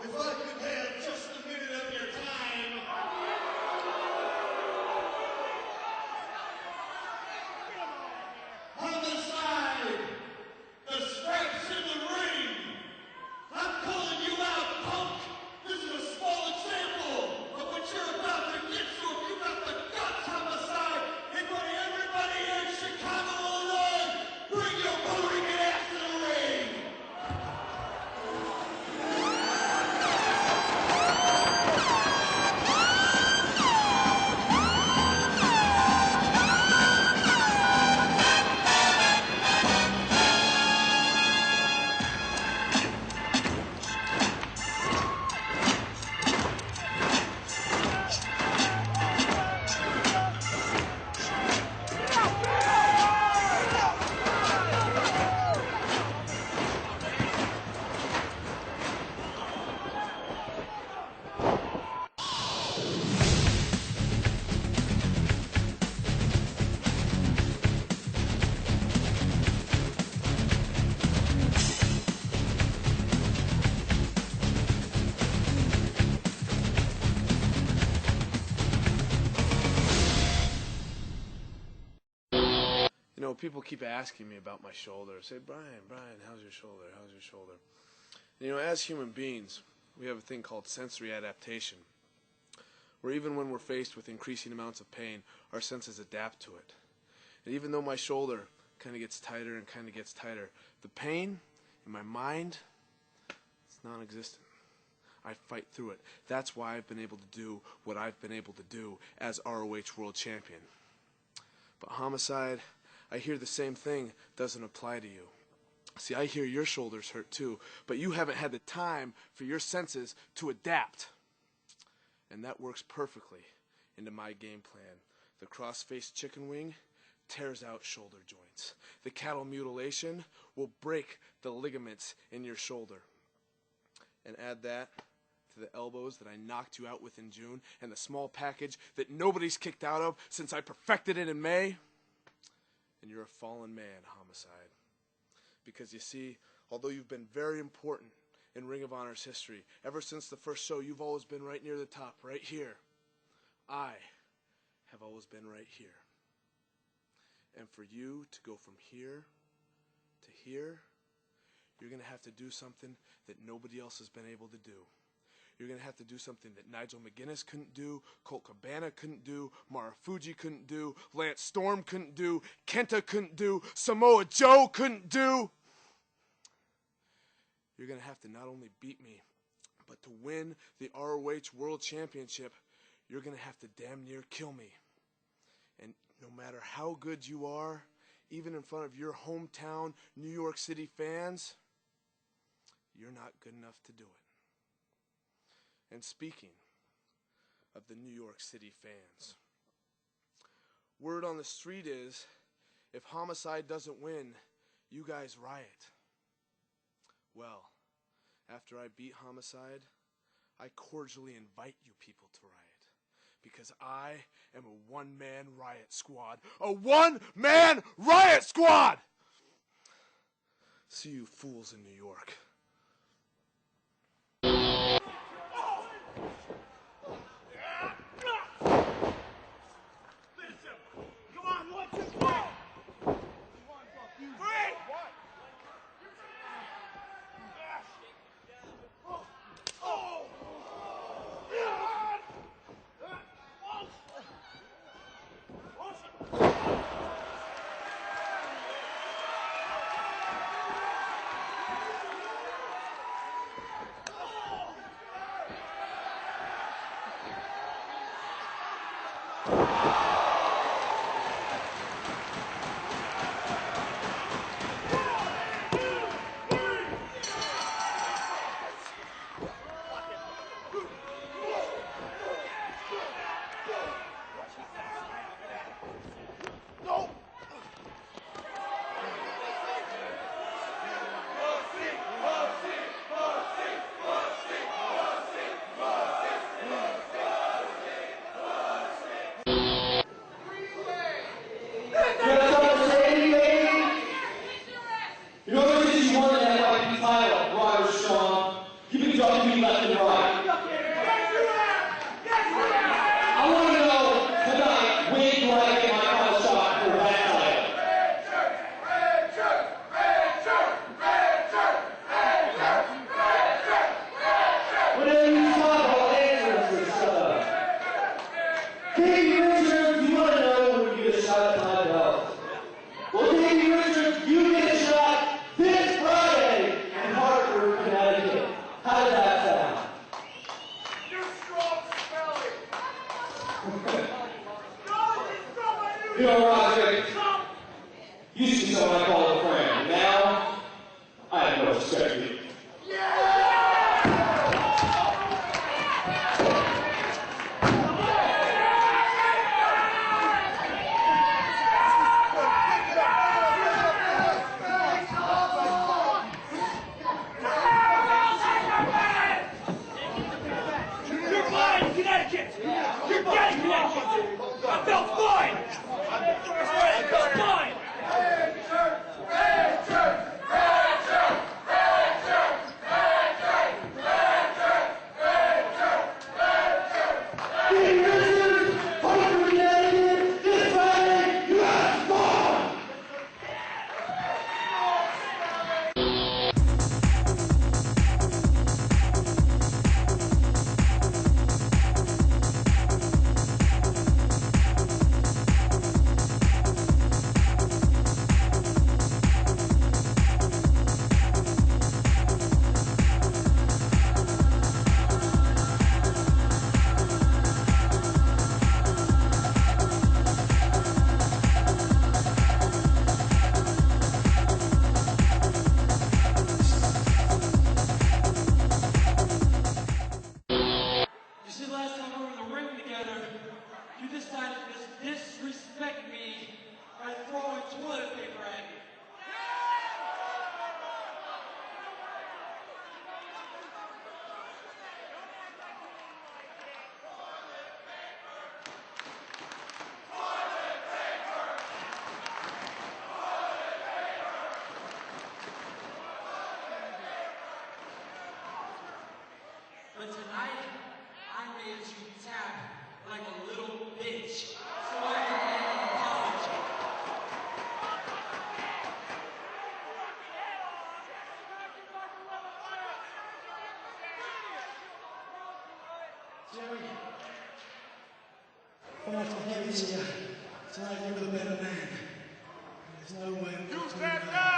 If I could have just a minute of your time. Homicide! The stripes in the ring! I'm calling you out, punk! This is a small example of what you're about to get to if you got the guts, Homicide! And for everybody in Chicago, Illinois, bring your booty ass to the ring! You know, people keep asking me about my shoulder. Say, Brian, how's your shoulder? How's your shoulder? And, you know, as human beings, we have a thing called sensory adaptation, where even when we're faced with increasing amounts of pain, our senses adapt to it. And even though my shoulder kind of gets tighter and kind of gets tighter, the pain in my mind, it's non-existent. I fight through it. That's why I've been able to do what I've been able to do as ROH World Champion. But Homicide, I hear the same thing doesn't apply to you. See, I hear your shoulders hurt too, but you haven't had the time for your senses to adapt. And that works perfectly into my game plan. The cross-faced chicken wing tears out shoulder joints. The cattle mutilation will break the ligaments in your shoulder. And add that to the elbows that I knocked you out with in June and the small package that nobody's kicked out of since I perfected it in May. And you're a fallen man, Homicide. Because you see, although you've been very important in Ring of Honor's history, ever since the first show, you've always been right near the top, right here. I have always been right here. And for you to go from here to here, you're going to have to do something that nobody else has been able to do. You're going to have to do something that Nigel McGuinness couldn't do, Colt Cabana couldn't do, Marufuji couldn't do, Lance Storm couldn't do, Kenta couldn't do, Samoa Joe couldn't do. You're going to have to not only beat me, but to win the ROH World Championship, you're going to have to damn near kill me. And no matter how good you are, even in front of your hometown New York City fans, you're not good enough to do it. And speaking of the New York City fans, word on the street is, if Homicide doesn't win, you guys riot. Well, after I beat Homicide, I cordially invite you people to riot. Because I am a one-man riot squad. A one-man riot squad! See you fools in New York. respect me. You're mine, Connecticut! You're getting Connecticut! That belt's mine! That belt's mine! You see, last time we were in the ring together, you decided to disrespect me by throwing toilet paper at me. But tonight, I made you tap like a little bitch so I can make an apology. Jerry, I'm not forgiving you. Tonight you're the better man. There's no way. You step down!